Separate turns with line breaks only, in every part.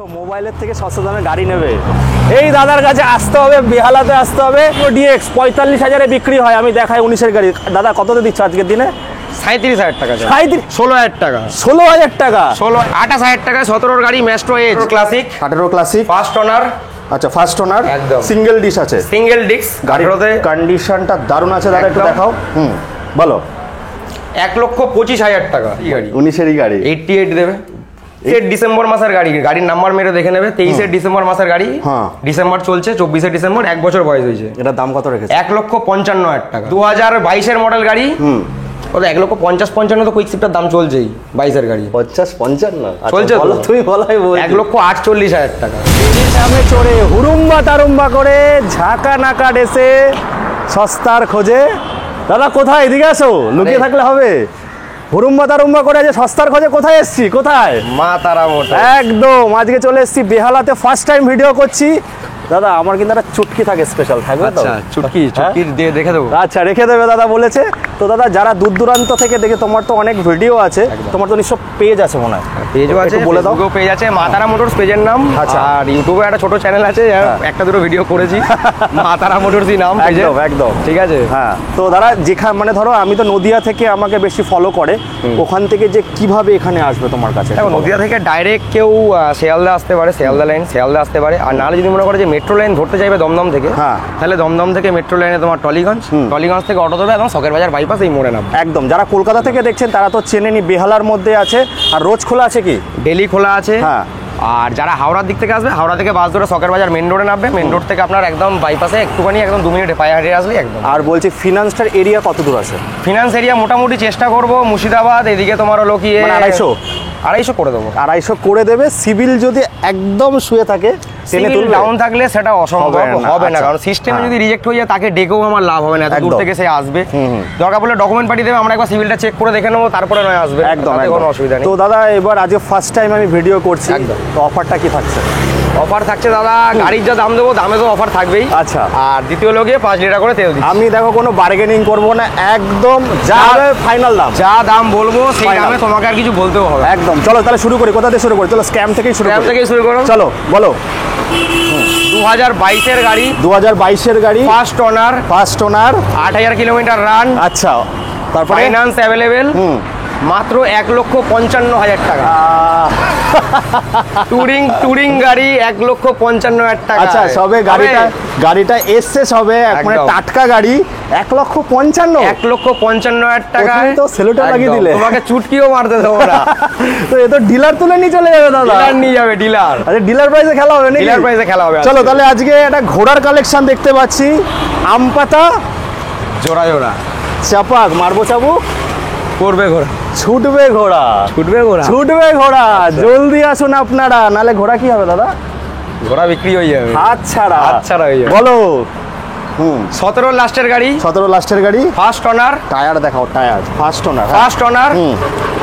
ভাবছো মোবাইলের থেকে সস্তা দামে গাড়ি নেবে, এই দাদার কাছে আসতে হবে, বেহালাতে আসতে হবে। ডিএক্স 45,000-এ বিক্রি হয়, আমি দেখাই 19-এর গাড়ি। দাদা কততে দিচ্ছ আজকের দিনে?
37,000 টাকা।
16,000
টাকা।
16,000 টাকা।
28,000 টাকা 17-এর গাড়ি Maestro edge classic.
18 classic
first owner.
আচ্ছা ফার্স্ট ওনার,
একদম
সিঙ্গেল ডিশ আছে।
সিঙ্গেল ডিস্ক,
গাড়ির কন্ডিশনটা দারুণ আছে দাদা, একটু দেখাও। বলো।
1,25,000 টাকা।
19-এরই গাড়ি,
88 দেবে। ডিসেম্বর মাসের গাড়ি, গাড়ির নাম্বার মেরে দেখে নেবে। 23-এর ডিসেম্বর মাসের গাড়ি, ডিসেম্বর চলছে, 24-এর ডিসেম্বর, 1 বছর বয়স হয়েছে।
এটার দাম কত রেখেছে?
1,55,000 টাকা। 2022-এর মডেল গাড়ি, ওটা 1,50,55 তো কুইক শিফটের দাম চলছেই। 22-এর গাড়ি
50-55
চলছে,
তুমি বলাই বল।
1,48,000 টাকা।
দামে চড়ে হুরুম্বা তারুম্বা করে ঝাঁকা নাকা ডেসে সস্তার খোঁজে। দাদা কোথায়? এদিকে আসো, লুকিয়ে থাকলে হবে। হুরুম্বা তারুম্বা করে যে সস্তার খোঁজে কোথায় এসছি? কোথায়?
মা তারা মোটর।
একদম, আজকে চলে এসছি বেহালাতে, ফার্স্ট টাইম ভিডিও করছি। দাদা আমার কিন্তু একটা চুটকি থাকে স্পেশাল, থাকবে তো?
আচ্ছা চুটকি দিয়ে রেখে দেবো।
আচ্ছা রেখে দেবে দাদা বলেছে তো। দাদা যারা দূর দূরান্ত থেকে দেখে, তোমার তো অনেক ভিডিও আছে, তোমার তো নিশ্চয় পেজ আছে মনে হয়?
পেজও আছে, বলে দাও। পেজ আছে মা তারা মোটরস, পেজের নাম। আচ্ছা, আর ইউটিউবে একটা ছোট চ্যানেল আছে, একটা দুটো ভিডিও করেছি, মা তারা মোটরসই নাম।
একদম একদম
ঠিক আছে।
হ্যাঁ, তো দাদা যেখানে মানে ধরো আমি তো নদিয়া থেকে, আমাকে বেশি ফলো করে, ওখান থেকে যে কিভাবে এখানে আসবে তোমার কাছে?
নদিয়া থেকে ডাইরেক্ট কেউ শিয়ালদা আসতে পারে, শিয়ালদা লাইন শিয়ালদা আসতে পারে। আর নাহলে যদি মনে করে যে মেট্রো লাইন ধরতে চাইবে দমদম থেকে, তাহলে দমদম থেকে মেট্রো লাইনে তোমার টলিগঞ্জ, টলিগঞ্জ থেকে অটো ধরবে এবং শখের বাজার বাইপাস, এই মোড়ে নাম।
একদম, যারা কলকাতা থেকে দেখছেন তারা তো চেনেনি, বেহালার মধ্যে আছে। আর রোজ খোলা আছে কি?
ডেলি খোলা আছে। হ্যাঁ। আর যারা হাওড়ার দিক থেকে আসবে, হাওড়া থেকে বাস ধরে শখের বাজার মেন রোডে নামবে, মেন রোড থেকে আপনার একদম বাইপাসে একটুখানি একদম 2 মিনিটে পায়ে হাঁটিয়ে আসলে একদম।
আর বলছি ফিনান্সটার এরিয়া কত দূর আছে?
ফিনান্স এরিয়া মোটামুটি চেষ্টা করবো মুর্শিদাবাদ, এদিকে তোমার হলো কি 250 করে দেবো।
250 করে দেবে। সিভিল যদি একদম শুয়ে থাকে,
ডাউন থাকলে সেটা অসম্ভব হবে না, কারণ সিস্টেমে যদি রিজেক্ট হয়ে যায় তাকে ডেকেও আমার লাভ হবে না, এত দূর থেকে সে আসবে। দরকার পড়লে ডকুমেন্ট পাঠিয়ে দেবে, আমরা একবার সিভিলটা চেক করে দেখে নেবো, তারপরে নয় আসবে।
একদম
কোনো অসুবিধা নেই।
তো দাদা এবার আজকে ফার্স্ট টাইম আমি ভিডিও করছি, তো অফারটা কি থাকছে?
অফার থাকছে দাদা, গাড়ির যা দাম দেবো, দামে তো অফার থাকবেই।
আচ্ছা।
আর দ্বিতীয় লোকে 5 লিটার করে তেল দিই।
আমি দেখো কোনো বার্গেনিং করবো না, একদম যা ফাইনাল দাম,
যা দাম বলবো সেই দামে, তোমাকে আর কিছু বলতেও হবে।
একদম। চলো তাহলে শুরু করি, কোথা থেকে শুরু করি? চলো স্ক্যাম থেকেই শুরু করো। চলো বলো।
2022-এর গাড়ি,
2022-এর গাড়ি, ফার্স্ট ওনার,
8,000 কিলোমিটার রান।
আচ্ছা, তারপর
ফাইন্যান্স অ্যাভেলেবেল, মাত্র 1,55,000 টাকা। টুরিং গাড়ি 1,55,000 টাকা।
আচ্ছা, সবে গাড়িটা এসছে সবে, মানে টাটকা গাড়ি, 1,55,000।
1,55,000 টাকা
তো সেলুটা লাগিয়ে দিলে,
তোমাকে চুটকিও মারতে দেবো না।
তো এ তো ডিলার তুলে নিয়ে চলে যাবে দাদা।
ডিলার নিয়ে যাবে, ডিলার।
আচ্ছা, ডিলার প্রাইসে খেলা হবে নাকি?
ডিলার প্রাইসে খেলা হবে।
চলো তাহলে আজকে একটা ঘোড়ার কালেকশন দেখতে পাচ্ছি, আম পাতা
জোড়া জোড়া,
চাপাক মারবো চাবুক,
করবে ঘোড়া,
ছুটবে ঘোড়া, ছুটবে ঘোড়া। জলদি আসুন আপনারা, নালে ঘোড়া কি হবে দাদা?
ঘোড়া বিক্রি হয়ে যাবে, হাত ছাড়া হয়ে যাবে।
বলো।
17 লাস্টের গাড়ি, ফার্স্ট ওনার।
টায়ার দেখাও, টায়ার ফার্স্ট ওনার,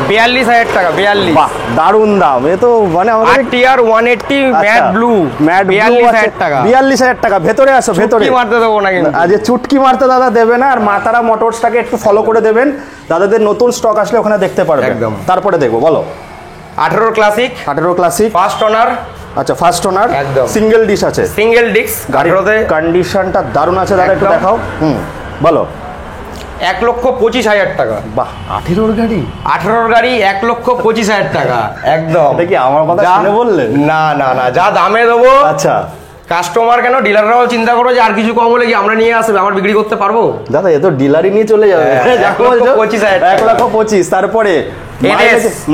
42,000 টাকা। 42,
বাহ দারুন দাম। এ তো মানে আমাদের
টিআর 180 ম্যাট ব্লু, 42,000 টাকা।
42,000 টাকা। ভেতরে আসো, ভেতরে
মারতে দেবো না কিন্তু,
আজ চুটকি মারতে দাদা দেবে না। আর মাতারা মোটরসটাকে একটু ফলো করে দেবেন, দাদাদের নতুন স্টক আসলে ওখানে দেখতে পারবেন। একদম। তারপরে দেখবো, বলো।
18 ক্লাসিক, ফার্স্ট ওনার।
আচ্ছা, ফার্স্ট ওনার, একদম সিঙ্গেল ডিশ আছে,
সিঙ্গেল ডিস্ক।
গাড়ির কন্ডিশনটা দারুণ আছে দাদা, একটু দেখাও। বলো।
1,25,000 টাকা।
বাহ, 18-র গাড়ি,
1,25,000 টাকা। একদম।
এটা কি আমার কথা শুনে বললেন?
না না না, যা দামে দেবো।
আচ্ছা,
কাস্টমার কেন, ডিলাররাও চিন্তা করো যে আর কিছু কম হলে কি আমরা নিয়ে আসবে, আবার বিক্রি করতে পারবো?
দাদা এ তো ডিলারই নিয়ে চলে যাবে।
1,25,000,
1,25,000। তারপরে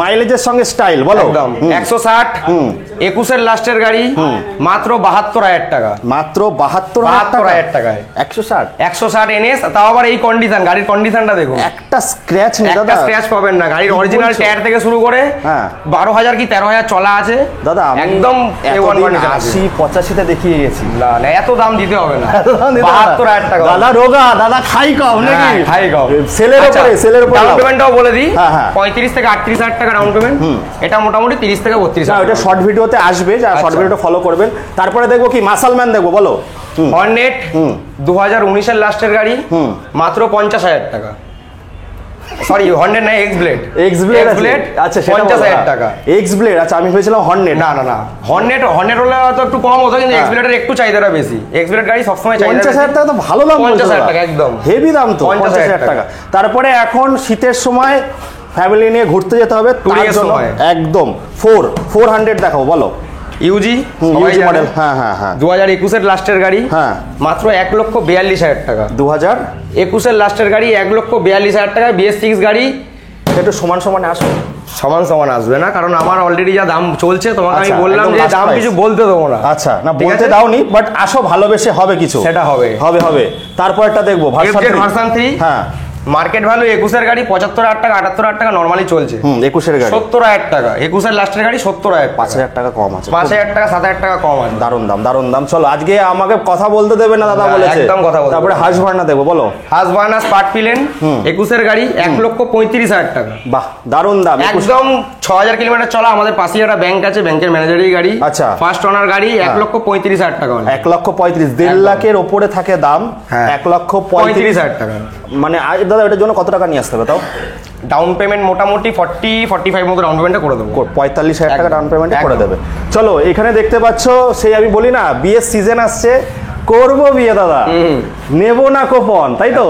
মাইলেজের সঙ্গে স্টাইল, বলো।
একদম 160, 21-এর লাস্টের গাড়ি, মাত্র 72,000 টাকা।
মাত্র 72,000
টাকায়
160
এনএস, তাও আবার এই কন্ডিশন। গাড়ির কন্ডিশনটা দেখুন,
একটা স্ক্র্যাচ নেই দাদা,
স্ক্র্যাচ পাবেন না। গাড়ির অরিজিনাল টায়ার থেকে শুরু করে 12,000 কি 13,000 চলা আছে
দাদা।
একদম
80-85-তে দেখিয়ে গেছি।
না না, এত দাম দিতে হবে না। 72,000 টাকা
দাদা। রোগা দাদা, খাই কম নাকি?
খাই কম।
সেলের উপরে
ডাউন পেমেন্টটাও বলে দিই, 35 থেকে 38,000 টাকা ডাউন পেমেন্ট। এটা মোটামুটি 30 থেকে 32,000।
ওটা শর্ট ভিডিওতে আসবে, যা শর্ট ভিডিওটা ফলো করবেন। তারপরে দেখবো কি মাসালম্যান দেখবো, বলো।
হর্নেট 2019-এর লাস্টের গাড়ি, মাত্র 50,000 টাকা। সরি হর্নেট না, এক্স ব্লেড।
এক্স ব্লেড, আচ্ছা
50,000 টাকা।
এক্স ব্লেড, আচ্ছা আমি ভেবেছিলাম হর্নেট।
না না না, হর্নেট হলে হয়তো একটু কম হতো, কিন্তু এক্স ব্লেডের একটু চাহিদাটা বেশি। এক্স ব্লেড গাড়ি সবসময় চাহিদা।
50,000 টাকা তো ভালো দাম।
50,000 টাকা একদম
হেভি দাম তো, 50,000 টাকা। তারপরে এখন শীতের সময় ফ্যামিলি নিয়ে ঘুরতে যেতে হবে,
টুরিং এর সময়
একদম 400 দেখাও, বলো।
ইউজি
মডেল, হ্যাঁ হ্যাঁ হ্যাঁ।
2021 এর লাস্টের গাড়ি,
হ্যাঁ
মাত্র 1,42,000 টাকা।
2021
এর লাস্টের গাড়ি 1,42,000 টাকা, BS6 গাড়ি।
একটু সমান সমান আসো।
সমান আসবে না, কারণ আমার অলরেডি যা দাম চলছে, তোমাকে আমি বললাম যে দাম কিছু বলতে দেবো না।
আচ্ছা, না বলতে দাওনি, বাট আসো, ভালোবেসে হবে কিছু,
সেটা হবে।
তারপরটা দেখবো
ভার্সন 3।
হ্যাঁ,
মার্কেট ভ্যালু 21 এর গাড়ি 75,000 টাকা, 78,000 টাকা নরমালি চলছে।
21 এর গাড়ি
70,000 টাকা। 21 এর লাস্টের গাড়ি 70,000,
5,000 টাকা কম আছে,
5,000 টাকা 7,000 টাকা কম আছে।
দারুণ দাম। চলো, আজকে আমাকে কথা বলতে দেবে না দাদা বলেছে,
একদম কথা বলতে।
তারপরে হাসভার্না দেবো, বলো।
হাসভার্না স্পার্ট পিলেন 21 এর গাড়ি 1,35,000 টাকা।
বাহ, দারুণ দাম।
একদম 6,000 কিলোমিটার চলা। আমাদের পাশেই একটা ব্যাংক আছে, ব্যাংকের ম্যানেজারের গাড়ি।
আচ্ছা,
ফার্স্ট ওনার গাড়ি 1,35,000 টাকা।
1,35,000, 1.5 লাখের ওপরে থাকে দাম।
1,35,000 টাকা।
মানে দাদা এটার জন্য কত টাকা নিয়ে আসতে হবে তাও?
ডাউন পেমেন্ট মোটামুটি 40-45 মতো ডাউন পেমেন্টটা করে দেবো।
45,000 টাকা ডাউন পেমেন্ট করে দেবে। চলো, এখানে দেখতে পাচ্ছ, সেই আমি বলি না, বিয়ের সিজন আসছে, করবো বিয়ে দাদা, নেবো না কোপন, তাই তো?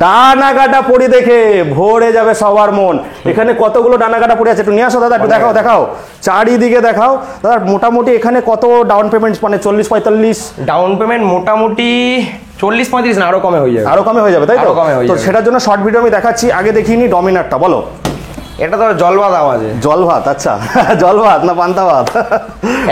ডানা কাটা পড়ি দেখে ভরে যাবে সবার মন। এখানে কতগুলো ডানা কাটা পড়ে আছে, একটু নিয়ে আসো দাদা, একটু দেখাও চারিদিকে দেখাও দাদা। মোটামুটি এখানে কত ডাউন পেমেন্ট, মানে 40-45
ডাউন পেমেন্ট? মোটামুটি 40-35 না, আরো কমে হয়ে যাবে।
আরো কমে হয়ে যাবে, তাই তো? তো সেটার জন্য শর্ট ভিডিও আমি দেখাচ্ছি। আগে দেখিয়ে নি ডমিনারটা, বলো।
এটা তো জল ভাত আওয়াজে।
জল ভাত, আচ্ছা জল ভাত না পান্তা ভাত?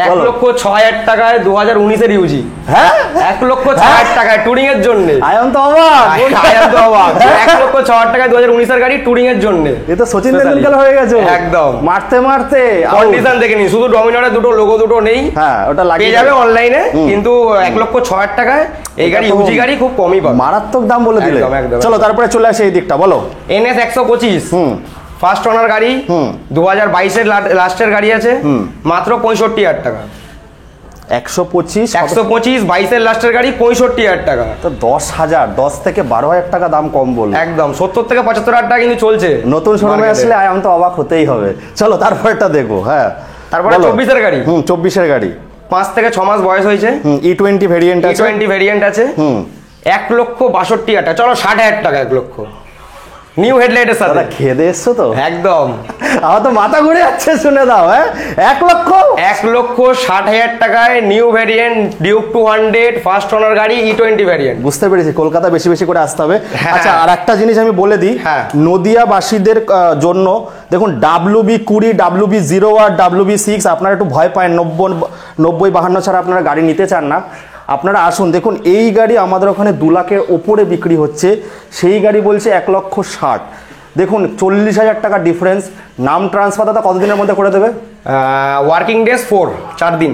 1,06,000 টাকায় 2019 এর ইউজি।
হ্যাঁ,
1,06,000 টাকায় টুরিং এর জন্য।
আয়াম তো অবাক।
1,06,000 টাকায় 2019 এর গাড়ি টুরিং এর জন্য।
এ তো সচিন তেন্ডুলকর হয়ে গেছে
একদম।
মারতে
কন্ডিশন দেখে নি, শুধু ডমিনারে দুটো লোগো দুটো নেই।
হ্যাঁ, ওটা লাগিয়ে
যাবে অনলাইনে, কিন্তু 1,06,000 টাকায় এই গাড়ি ইউজি গাড়ি খুব কমই পাবে।
মারাত্মক দাম বলে দিলে।
একদম।
চলো, তারপরে চলে আসে এই দিকটা, বলো।
NS 125 ফার্স্ট ওনার গাড়ি, 2022 এর লাস্টের গাড়ি আছে, মাত্র 65,000 টাকা।
125
22 এর লাস্টের গাড়ি 65,000 টাকা।
তো 10 থেকে 12,000 টাকা দাম কম বলবো।
একদম 70 থেকে 75,000 টাকা কিন্তু চলছে।
নতুন শোরুমে আসলে আয়াম তো অবাক হতেই হবে। চলো, তারপরটা দেখো। হ্যাঁ,
তারপরে 24 এর গাড়ি।
24 এর গাড়ি
5 থেকে 6 মাস বয়স হয়েছে।
E20 ভেরিয়েন্ট আছে।
E20 ভেরিয়েন্ট আছে। 1,62,000 টাকা। চলো 60,000 টাকা, 1 লক্ষ। নিউ হেডলাইটের সাথে।
দাদা খেয়ে এসছো তো?
একদম।
আমার তো মাথা ঘুরে যাচ্ছে শুনে দাও। হ্যাঁ,
1,60,000 টাকায় new variant Duke 200 first owner গাড়ি E20 ভেরিয়েন্ট।
বুঝতে পেরেছি, কলকাতা বেশি করে আসতে হবে। আচ্ছা, আর একটা জিনিস আমি বলে দিই, নদিয়াবাসীদের জন্য দেখুন, WB20, WB0 আর WB6 আপনারা একটু ভয় পায়, 90-52 ছাড়া আপনারা গাড়ি নিতে চান না। আপনারা আসুন, দেখুন এই গাড়ি আমাদের ওখানে 2 লাখের ওপরে বিক্রি হচ্ছে, সেই গাড়ি বলছে 1,60,000। দেখুন 40,000 টাকা ডিফারেন্স। নাম ট্রান্সফার দাদা কতদিনের মধ্যে করে দেবে?
ওয়ার্কিং ডেজ 4 দিন।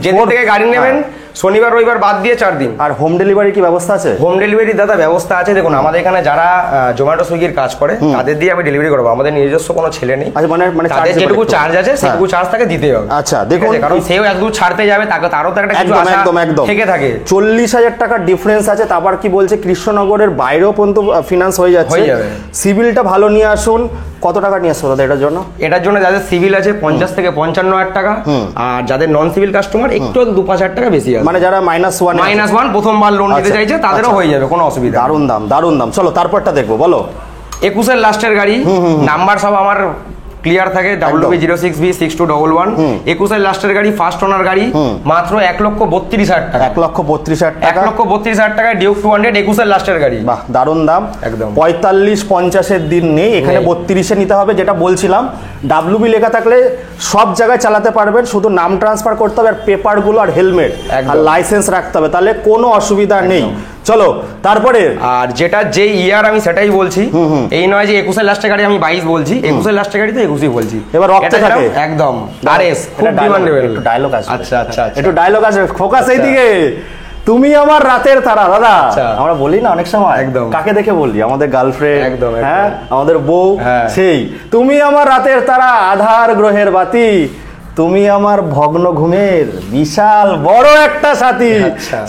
যেদিন থেকে গাড়ি নেবেন, শনিবার রবিবার বাদ দিয়ে 4 দিন।
আর হোম ডেলিভারি কি ব্যবস্থা আছে?
হোম ডেলিভারি দাদা ব্যবস্থা আছে। দেখুন, আমাদের এখানে যারা জোম্যাটো সুইগির কাজ করে তাদের দিয়ে আমি ডেলিভারি করবো। আমাদের নিজস্ব কোনো ছেলে নেই।
মানে
তাদের যেটুকু চার্জ আছে সেটুকু চার্জ তাকে দিতে হবে।
আচ্ছা, দেখুন,
কারণ সেও একদম ছাড়তে যাবে, তারও তো একটা কিছু আশা থেকে থাকে।
40,000 টাকা ডিফারেন্স আছে। তারপর কি বলছে, কৃষ্ণনগরের বাইরেও পর্যন্ত ফিনান্স হয়ে যাচ্ছে। সিভিলটা ভালো নিয়ে আসুন। কত টাকা নিয়ে আসছো দাদা এটার জন্য?
এটার জন্য যাদের সিভিল আছে 50 থেকে 55,000 টাকা, আর যাদের নন সিভিল কাস্টমার একটু 2-5,000 টাকা বেশি আছে।
মানে যারা -1
প্রথমবার লোন নিতে চাইছে তাদেরও হয়ে যাবে, কোনো অসুবিধা।
দারুণ দাম। চলো, তারপরটা দেখবো, বলো।
21 এর লাস্টের গাড়ি, নাম্বার সব আমার ক্লিয়ার থাকে, WB06B6211। 21 এর লাস্টের গাড়ি, ফার্স্ট ওনার গাড়ি, মাত্র 1,32,000 টাকা।
1,32,000 টাকা।
1,32,000 টাকায় ডিউক 200 21 এর লাস্টের গাড়ি।
বাহ, দারুণ দাম। একদম 45-50 দিন নেই এখানে, 32 নিতে হবে। যেটা বলছিলাম, WB লেখা থাকলে সব জায়গায় চালাতে পারবেন, শুধু নাম ট্রান্সফার করতে হবে, আর পেপারগুলো আর হেলমেট আর লাইসেন্স রাখতে হবে, তাহলে কোনো অসুবিধা নেই। চলো, তারপরে
আর যেটা যে ইয়ার আমি সেটাই বলছি, এই নয় যে 21 এর লাস্টের গাড়ি আমি 22 বলছি। 21 এর লাস্টের গাড়ি তো 21ই বলছি।
এবার রক্তে থাকে
একদম। আরএস খুব ডিমান্ডেবল।
একটু ডায়লগ আছে।
আচ্ছা,
একটু ডায়লগ আছে, ফোকাস এইদিকে। তুমি আমার রাতের তারা দাদা। আমরা বলি না অনেক সময়, একদম কাকে দেখে বলি? আমাদের গার্লফ্রেন্ড, একদম, হ্যাঁ, আমাদের বউ। সেই তুমি আমার রাতের তারা, আধার গ্রহের বাতি, তুমি আমার ভগ্ন ঘুমের বিশাল বড় একটা সাথী।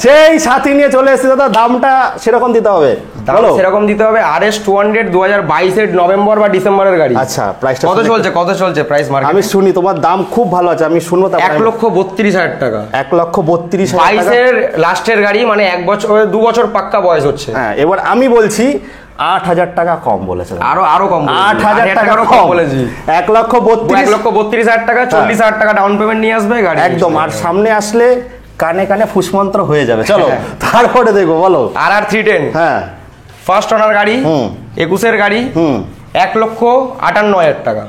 সেই সাথী নিয়ে চলে এসেছি দাদা। দামটা সেরকম দিতে হবে।
দাম সেরকম দিতে হবে। RS 200 2022 এর নভেম্বর বা ডিসেম্বরের গাড়ি।
আচ্ছা, প্রাইসটা
কত চলছে প্রাইস মার্কেট?
আমি শুনি, তোমার দাম খুব ভালো আছে, আমি শুনবো।
1,32,000 টাকা।
1,32,000 টাকা।
22 এর লাস্টের গাড়ি, মানে 1 বছর 2 বছর পাক্কা বয়স হচ্ছে।
হ্যাঁ, এবার আমি বলছি 8,000 টাকা কম বলেছে।
আরো কম,
8,000 টাকা কম বলেছি।
1,32,000 টাকা, 40,000 টাকা ডাউন পেমেন্ট নিয়ে আসবে গাড়ি
একদম। আর সামনে আসলে কানে কানে ফুসমন্ত্র হয়ে যাবে। চলো তারপরে দেখো, বলো।
RR 310, হ্যাঁ, ফার্স্ট ওনার গাড়ি, 21 এর গাড়ি, 1,58,000 টাকা।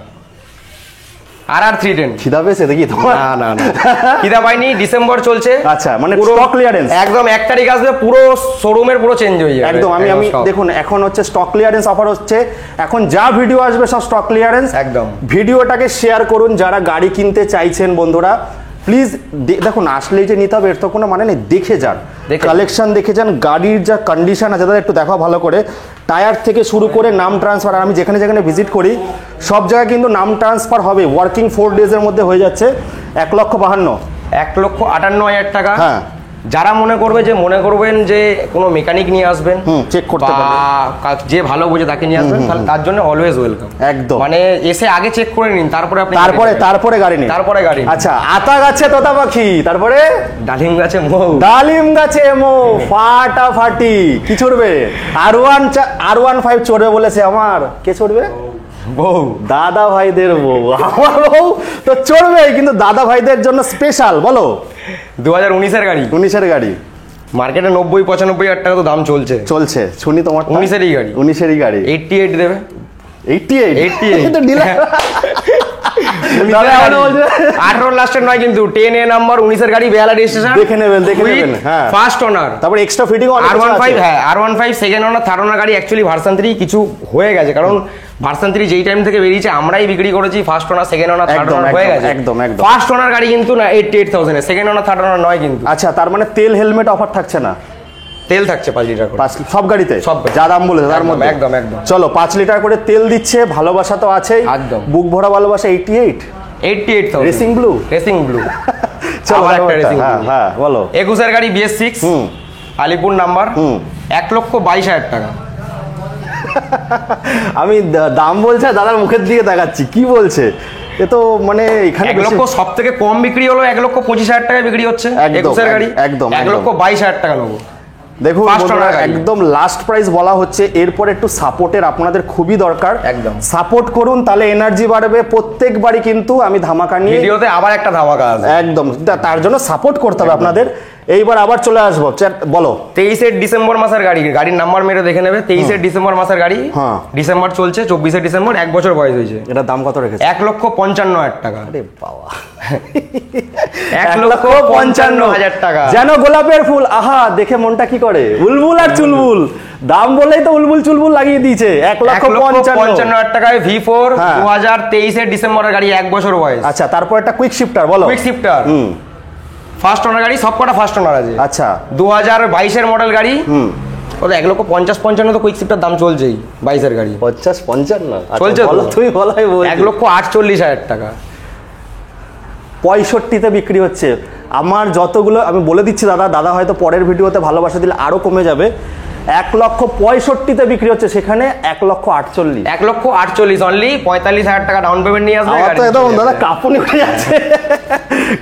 RR 310
খিদা পেয়েছে দেখি তোমার?
না খিদা পাইনি, ডিসেম্বর চলছে।
আচ্ছা, মানে স্টক ক্লিয়ারেন্স
একদম 1 তারিখ আসবে, পুরো শোরুমের পুরো চেঞ্জ হয়ে যাবে
একদম। আমি দেখুন, এখন হচ্ছে স্টক ক্লিয়ারেন্স অফার হচ্ছে, এখন যা ভিডিও আসবে সব স্টক ক্লিয়ারেন্স।
একদম,
ভিডিওটাকে শেয়ার করুন যারা গাড়ি কিনতে চাইছেন বন্ধুরা, প্লিজ। দেখুন, আসলেই যে নিতে হবে এর তো কোনো মানে নেই, দেখে যান, কালেকশন দেখে যান, গাড়ির যা কন্ডিশন আছে দাদা একটু দেখো ভালো করে। টায়ার থেকে শুরু করে নাম ট্রান্সফার, আর আমি যেখানে যেখানে ভিজিট করি সব জায়গায় কিন্তু নাম ট্রান্সফার হবে, ওয়ার্কিং 4 ডেজের মধ্যে হয়ে যাচ্ছে। 1,52,000
1,58,000 টাকা।
হ্যাঁ,
যারা মনে করবেন যে কোনো মেকানিক নিয়ে আসবেন,
চেক করতে পারবেন,
যে ভালো বোঝে তাকে নিয়ে আসবেন, তাহলে তার জন্য অলওয়েজ ওয়েলকাম।
একদম,
মানে এসে আগে চেক করে নিন, তারপরে আপনি
তারপরে গাড়ি নিন। আচ্ছা, আতা গাছে তোতা পাখি, তারপরে
ডালিম গাছে
মৌ, ফাটাফাটি। কি চড়বে? R15 চড়বে বলেছে। আমার কে চড়বে?
বউ,
দাদা ভাইদের বউ। আমার বউ তো চড়বেই, কিন্তু দাদা ভাইদের জন্য স্পেশাল। বলো।
2019 এর গাড়ি।
19 এর গাড়ি,
মার্কেটে 90-95,000 টাকা তো দাম চলছে।
শুনি তোমার।
19 এরই গাড়ি।
19 গাড়ি
88 দেবে।
88 তো ডিলার
18 লাস্টের নয় কিন্তু, 10A নাম্বার, 19 এর গাড়ি, বেহালা রেজিস্ট্রেশন।
দেখে নেবেন। হ্যাঁ,
ফার্স্ট ওনার,
তারপর এক্সট্রা ফিটিং
R15। হ্যাঁ, R15 সেকেন্ড ওনার, থার্ড ওনার গাড়ি। অ্যাকচুয়ালি ভার্সন 3 কিছু হয়ে গেছে, কারণ ভার্সন 3 যেই টাইম থেকে বেরিয়েছে আমরাই বিক্রি করেছি first owner, second owner, third owner হয়ে গেছে।
একদম।
ফার্স্ট ওনার গাড়ি কিন্তু না 88,000 এর, সেকেন্ড ওনার, থার্ড ওনার নয় কিন্তু।
আচ্ছা, তার মানে তেল হেলমেট অফার থাকছে না?
তেল থাকছে 5 লিটার করে
সব গাড়িতে, যা দাম বলেছে তার মধ্যে।
একদম।
চলো, 5 লিটার করে তেল দিচ্ছে, ভালোবাসা তো আছেই,
একদম
বুক ভরা ভালোবাসা। 88,000 রেসিং ব্লু। চলো একটা রেসিং। হ্যাঁ, বলো।
21 এর গাড়ি, BS6, আলিপুর নাম্বার, 1,22,000 টাকা।
আমি দাম বলছে, দাদার মুখের দিকে দেখাচ্ছি, কি বলছে? এ তো মানে এখানে
1 লক্ষ সব থেকে কম বিক্রি হলো, 1,25,000 টাকায় বিক্রি হচ্ছে 21 এর গাড়ি।
একদম
1,22,000 টাকা নেবো।
দেখুন একদম লাস্ট প্রাইস বলা হচ্ছে, এরপর একটু সাপোর্টের আপনাদের খুবই দরকার।
একদম
সাপোর্ট করুন, তাহলে এনার্জি বাড়বে। প্রত্যেকবারই কিন্তু আমি ধামাকা নিয়ে
ভিডিওতে আবার একটা ধামাকা আছে,
একদম তার জন্য সাপোর্ট করতে হবে আপনাদের। এইবার আবার চলে আসবো, বলো।
23 ডিসেম্বর মাসের গাড়ি, গাড়ির নাম্বার মেরে দেখে নেবে। 23 ডিসেম্বর মাসের গাড়ি, ডিসেম্বর চলছে, 24 ডিসেম্বর, 1 বছর বয়স হয়েছে।
এটার দাম কত রেখেছে?
1,55,000 টাকা।
আরে বাবা,
1,55,000 টাকা।
যেন গোলাপের ফুল, আহা দেখে মনটা কি করে, উলবুল আর চুলবুল। দাম বলেই তো উলবুল চুলবুল লাগিয়ে দিয়েছে।
1,55,000 টাকায় V4 2023 ডিসেম্বরের গাড়ি, 1 বছর বয়স।
আচ্ছা, তারপর একটা কুইক শিফটার, বলো।
কুইক শিফটার, ফার্স্ট ওনার গাড়ি, সবকটা ফার্স্ট ওনার আছে।
আচ্ছা,
2022 এর মডেল গাড়ি। ওটা 1,50,55 তো কুইক শিফটার দাম চলছেই। 22 এর গাড়ি
50-55
চলছে তো,
তুই বলাই বল।
1,48,000 টাকা।
65-তে বিক্রি হচ্ছে। আমার যতগুলো আমি বলে দিচ্ছি দাদা হয়তো পরের ভিডিওতে ভালোবাসা দিলে আরো কমে যাবে। 1,65,000-তে বিক্রি হচ্ছে, সেখানে 1,48,000।
1,48,000 অনলি। 45,000 টাকা ডাউন পেমেন্ট নিয়ে আসবে।
দাদা কাঁপুনি উঠে যাচ্ছে,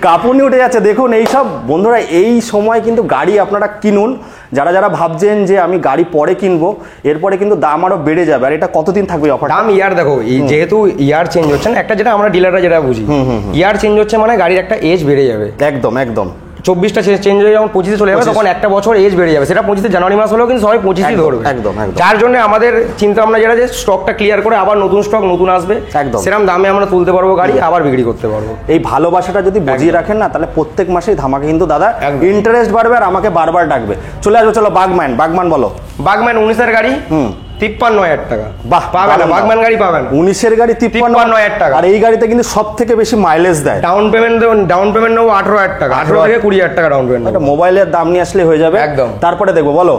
কাঁপুনি উঠে যাচ্ছে। দেখুন এইসব বন্ধুরা, এই সময় কিন্তু গাড়ি আপনারা কিনুন। যারা যারা ভাবছেন যে আমি গাড়ি পরে কিনবো, এরপরে কিন্তু দাম আরো বেড়ে যাবে। আর এটা কতদিন থাকবে অফার?
দাম ইয়ার দেখো, যেহেতু ইয়ার চেঞ্জ হচ্ছে না, একটা যেটা আমরা ডিলাররা যেটা বুঝি, ইয়ার চেঞ্জ হচ্ছে মানে গাড়ির একটা এজ বেড়ে যাবে। একদম 24টা চেঞ্জ হয়ে যখন 25-এ চলে যাবে, তখন একটা বছর এজ বেড়ে যাবে। সেটা 25 জানুয়ারি মাস হলেও কিন্তু সবাই 25ই ধরবে।
একদম।
যার জন্য আমাদের চিন্তা ভাবনা যেটা, যে স্টকটা ক্লিয়ার করে আবার নতুন স্টক নতুন আসবে, সেরকম দামে আমরা তুলতে পারবো গাড়ি, আবার বিক্রি করতে পারবো।
এই ভালোবাসাটা যদি বুঝিয়ে রাখেন না, তাহলে প্রত্যেক মাসেই ধামাকে কিন্তু দাদা ইন্টারেস্ট বাড়বে আর আমাকে বারবার ডাকবে। চলে আসবে। চলো বাগম্যান বলো।
বাগম্যান 19 এর গাড়ি, 53,000 টাকা।
বাহ,
পাবে না, বাগম্যান গাড়ি পাবে না।
19 এর গাড়ি 53,000
টাকা।
আর এই গাড়িতে কিন্তু সব থেকে বেশি মাইলেজ দেয়।
ডাউন পেমেন্ট নেবো 18,000 টাকা, 18 থেকে 20,000 টাকা ডাউন পেমেন্ট।
একটা মোবাইলের দাম নিয়ে আসলে হয়ে যাবে।
একদম।
তারপরে দেখবো, বলো।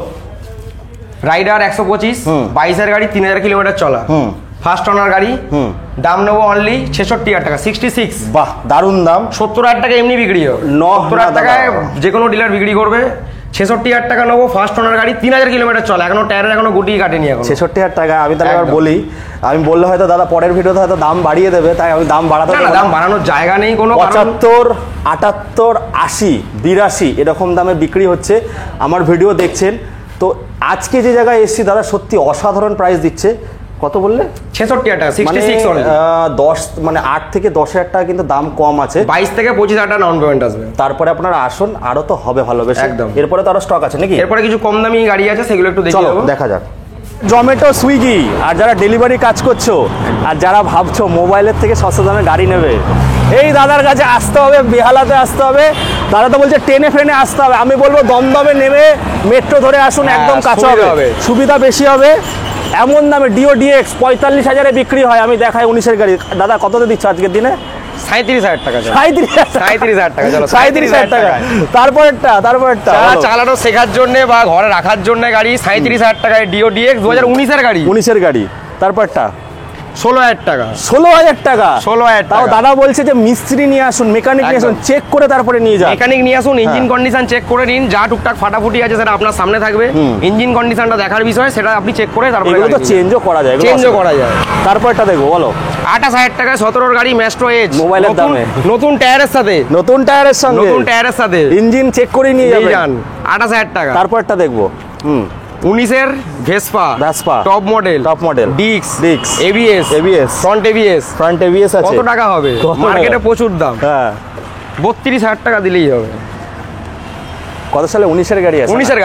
রাইডার 125, 22 এর গাড়ি, 3,000 কিলোমিটার চলা, ফার্স্ট ওনার গাড়ি। দাম নেবো অনলি 66,000 টাকা, 66।
বাহ, দারুণ দাম।
70,000 টাকা এমনি বিক্রি হবে। 70,000 টাকায় যে কোনো ডিলার বিক্রি করবে। 66,000 টাকা নেবো, ফার্স্ট ওনার গাড়ি, 3000 কিলোমিটার চলে, এখনো টায়ারের এখনো গুটি কাটেনি এখন।
66,000 টাকা। আমি তাহলে এবার বলি, আমি বললে হয়তো দাদা পরের ভিডিওতে হয়তো দাম বাড়িয়ে দেবে, তাই আমি দাম বাড়াতে
না, দাম বাড়ানোর জায়গা নেই কোনো।
75, 78, 80, 82 এরকম দামে বিক্রি হচ্ছে। আমার ভিডিও দেখছেন তো, আজকে যে জায়গায় এসেছি দাদা সত্যি অসাধারণ প্রাইস দিচ্ছে। কত বললে?
66,000 টাকা, 66 অনলি।
10 মানে 8 থেকে 10,000 টাকা কিন্তু দাম কম আছে।
22 থেকে 25,000 টাকা ডাউন পেমেন্ট আসবে।
তারপরে আপনারা আসুন, আরো তো হবে ভালোবেসে।
একদম।
এরপরে তো আরো স্টক আছে নাকি?
এরপরে কিছু কম দামি গাড়ি আছে, সেগুলো একটু দেখিয়ে দেবো।
দেখা যাক। জোম্যাটো, সুইগি আর যারা ডেলিভারি কাজ করছো আর যারা ভাবছো মোবাইলের থেকে সস্তা দামে গাড়ি নেবে, এই দাদার কাছে আসতে হবে, বেহালাতে আসতে হবে। দাদা তো বলছে টেনে ফ্রেনে আসতে হবে, আমি বলবো দমদমে নেমে মেট্রো ধরে আসুন, একদম কাছে হবে, সুবিধা বেশি হবে। এমন দামে ডিও ডিএক্স 45,000-এ বিক্রি হয়। আমি দেখাই 19-এর গাড়ি। দাদা কততে দিচ্ছ আজকের দিনে?
37,000 টাকা।
37,000
টাকা, চলো
37,000 টাকা। তারপরটা
চালানো শেখার জন্য বা ঘরে রাখার জন্য গাড়ি 37,000 টাকায় ডিও ডিএক্স 2019-এর গাড়ি।
19-এর গাড়ি। তারপরটা
16,000 টাকা।
16,000 টাকা।
16,000
তাও
টাকা।
দাদা বলছে যে মিস্ত্রি নিয়ে আসুন, মেকানিক নিয়ে আসুন, চেক করে তারপরে নিয়ে যান।
মেকানিক নিয়ে আসুন, ইঞ্জিন কন্ডিশন চেক করে নিন, যা টুকটাক ফাটাফুটি আছে সেটা আপনার সামনে থাকবে। ইঞ্জিন কন্ডিশনটা দেখার বিষয়, সেটা আপনি চেক করে তারপরে
এগুলো তো চেঞ্জও করা যায়,
চেঞ্জও করা যায়।
তারপরটা দেখো, বলো।
28,000 টাকায় 17-র গাড়ি ম্যাস্ট্রো এজ,
মোবাইলের দামে,
নতুন টায়ারের সাথে,
নতুন টায়ারের সাথে
ইঞ্জিন
চেক করে নিয়ে যান।
28,000 টাকা।
তারপরটা দেখবো
19-এর ভেসপা টপ মডেল ডিক্স এবিএস ফ্রন্ট এবিএস আছে। কত টাকা হবে? মার্কেটে প্রচুর দাম। হ্যাঁ, 32,000 টাকা দিলেই হবে।
কত সালে? 19-এর গাড়ি আছে।
19-এর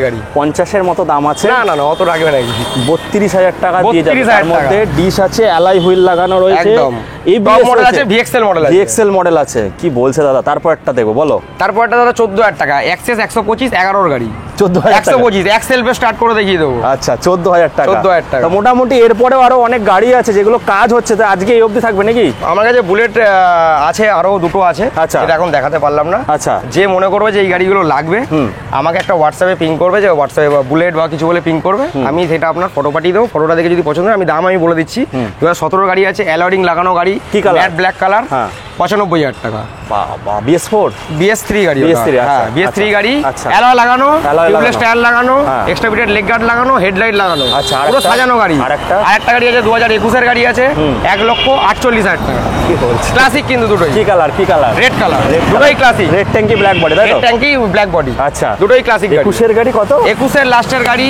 গাড়ি
50-এর মতো দাম আছে।
না, অত রাখবে নাকি?
32,000 টাকা দিয়ে যাবে। তার মধ্যে ডিশ আছে, অ্যালয় হুইল লাগানো রয়েছে,
একদম টপ মডেল আছে, ভিএক্সএল মডেল আছে।
কি বলছে দাদা? তারপরটা দেখো, বলো।
তারপরটা দাদা 14,000 টাকা, এক্সেস 125 11-র গাড়ি। 14,000 125 এক্সেল পে স্টার্ট করে দেখিয়ে দেবো।
আচ্ছা, 14,000 টাকা।
14,000 টাকা।
মোটামুটি এরপরেও আরো অনেক গাড়ি আছে যেগুলো কাজ হচ্ছে, তো আজকে এই অবধি থাকবে নাকি?
আমার কাছে বুলেট আছে, আরো দুটো আছে।
আচ্ছা,
এটা এখন দেখাতে পারলাম না।
আচ্ছা,
যে মনে করবে যে এই গাড়িগুলো লাগবে, আমাকে একটা হোয়াটসঅ্যাপে পিং করবে, যে হোয়াটসঅ্যাপে বুলেট বা কিছু বলে পিং করবে, আমি সেটা আপনার ফটো পাঠিয়ে দেবো। ফটোটা দেখে যদি পছন্দ হয়, আমি দাম বলে দিচ্ছি। 2017 গাড়ি আছে, অ্যালয়ডিং লাগানো গাড়ি,
কি কালার?
ম্যাট ব্ল্যাক কালার, 95,000 টাকা।
BS4
BS3 গাড়ি, BS3 গাড়ি,
আচ্ছা,
অ্যালয় লাগানো, টিউবলেস টায়ার লাগানো, এক্সট্রা বিটেড লেগ গার্ড লাগানো, হেডলাইট লাগানো, পুরো সাজানো গাড়ি। আরেকটা গাড়ি আছে 2021-এর গাড়ি আছে, 1,48,000 টাকা। ক্লাসিক কিন্তু দুটোই। কি কালার? রেড কালার, দুটোই ক্লাসিক।
রেড ট্যাঙ্কি ব্ল্যাক বডি, তাই তো?
রেড ট্যাঙ্কি ব্ল্যাক বডি,
আচ্ছা,
দুটোই ক্লাসিক।
21-এর গাড়ি কত?
21-এর লাস্টের গাড়ি,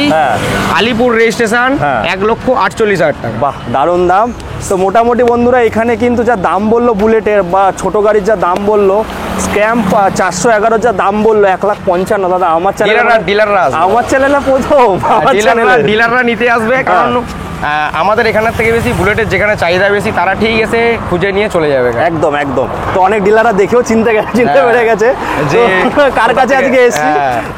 আলিপুর রেজিস্ট্রেশন, 1,48,000 টাকা।
বাহ, দারুণ দাম। তো মোটামুটি বন্ধুরা, এখানে কিন্তু যা দাম বললো বুলেটের বা ছোট গাড়ির যা দাম বললো, স্ক্যাম্প 411 যা দাম বললো 1,55,000। দাদা আমার চ্যানেলে প্রথম
ডিলাররা নিতে আসবে, কারণ আমাদের এখানের থেকে বেশি বুলেটের যেখানে চাহিদা বেশি, তারা ঠিক এসে খুঁজে নিয়ে চলে যাবে।
একদম। তো অনেক ডিলাররা দেখেও চিনতে পেরে গেছে যে কার কাছে আজকে এসেছি।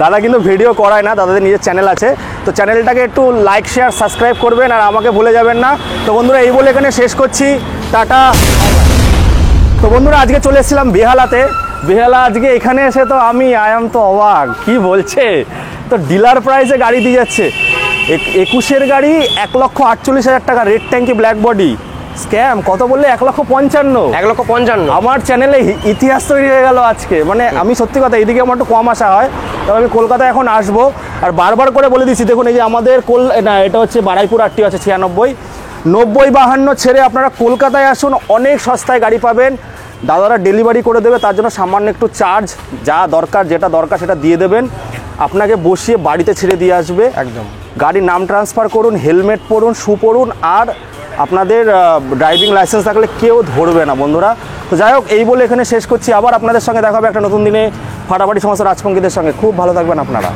দাদা কিন্তু ভিডিও করায় না, দাদাদের নিজের চ্যানেল আছে, তো চ্যানেলটাকে একটু লাইক শেয়ার সাবস্ক্রাইব করবেন আর আমাকে ভুলে যাবেন না। তো বন্ধুরা, এই বলে এখানে শেষ করছি, টাটা। তো বন্ধুরা, আজকে চলে এসেছিলাম বেহালা। আজকে এখানে এসে তো আমি তো অবাক, কি বলছে, তো ডিলার প্রাইসে গাড়ি দিয়ে যাচ্ছে। 21-এর গাড়ি 1,48,000 টাকা, রেড ট্যাঙ্কি ব্ল্যাক বডি। স্ক্যাম কত বললে? 1,55,000। আমার চ্যানেলে ইতিহাস তৈরি হয়ে গেল আজকে। মানে আমি সত্যি কথা, এইদিকে আমার একটু কম আসা হয়, তবে আমি কলকাতায় এখন আসবো। আর বারবার করে বলে দিচ্ছি, দেখুন এই যে আমাদের এটা হচ্ছে বারাইপুর আটটি আছে 96, 90, 52 ছেড়ে আপনারা কলকাতায় আসুন, অনেক সস্তায় গাড়ি পাবেন। দাদারা ডেলিভারি করে দেবে, তার জন্য সামান্য একটু চার্জ, যেটা দরকার সেটা দিয়ে দেবেন, আপনাকে বসিয়ে বাড়িতে ছেড়ে দিয়ে আসবে।
একদম।
গাড়ির নাম ট্রান্সফার করুন, হেলমেট পরুন, শু পরুন, আর আপনাদের ড্রাইভিং লাইসেন্স থাকলে কেউ ধরবে না বন্ধুরা। তো যাই হোক, এই বলে এখানে শেষ করছি। আবার আপনাদের সঙ্গে দেখা হবে একটা নতুন দিনে ফাটাফাটি সমস্ত রাজপঙ্কিদের সঙ্গে। খুব ভালো থাকবেন আপনারা।